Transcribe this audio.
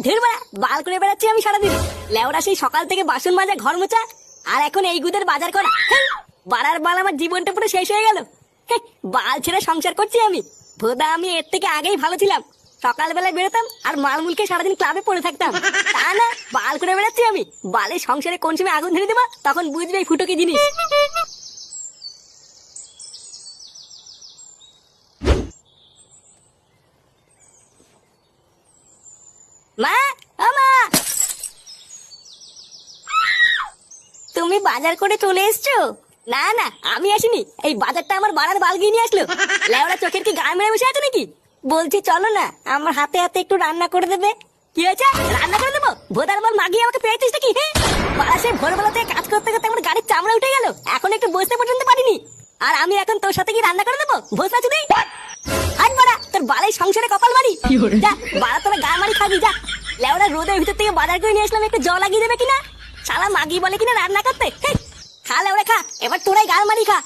ধের বাড়া বাল করে বেড়াচ্ছি আমি সারাদিন। লেওরা সেই সকাল থেকে বাসন মাজা ঘর মোছা আর এখন এই গুদের বাজার করা। বাড়ার বাল আমার জীবনটা পুরো শেষ হয়ে গেল। বাল ছেড়ে সংসার করছি আমি। ভোদা আমি এর থেকে আগেই ভালো ছিলাম। সকালবেলায় বেরোতাম আর মালমুলকে সারাদিন ক্লাবে পড়ে থাকতাম। তা না, বাল করে বেড়াচ্ছি আমি। বালের সংসারে কোন সময় আগুন ধরে দেবা তখন বুঝবে এই ফুটো কি জিনিস। মা, ও মা, তুমি বাজার করে চলে এসছো? না না, আমি আসিনি। এই বাজারটা আমার বাড়ার বাল গিয়ে নিয়ে আসলো। লেওড়া চোখের কি গায়ে মেরে বসে আছে নাকি? বলছি চলো না, আমার হাতে হাতে একটু রান্না করে দেবে। কি হয়েছে? রান্না করে দেবো? ভোদার বল মাগিয়ে আমাকে পেয়েছিস নাকি? বাড়া সে ভোরবেলা থেকে কাজ করতে করতে আমার গাড়ির চামড়া উঠে গেল, এখন একটু বসতে পর্যন্ত পারিনি। আর আমি এখন তোর সাথে কি রান্না করে দেবো? ভোসা চুদি হাট বাড়া, তোর বালের সংসারে কপাল মারি। যা বাড়া, তোরা গা মারি খাবি যা। লেওড়া রোদের ভিতর থেকে বাজার করে নিয়ে আসলাম, একটু জল লাগিয়ে দেবে কিনা? শালা মাগি বলে কিনা রান্না করতে। খা লেওড়া খা, এবার তোরাই গাল মারি খা।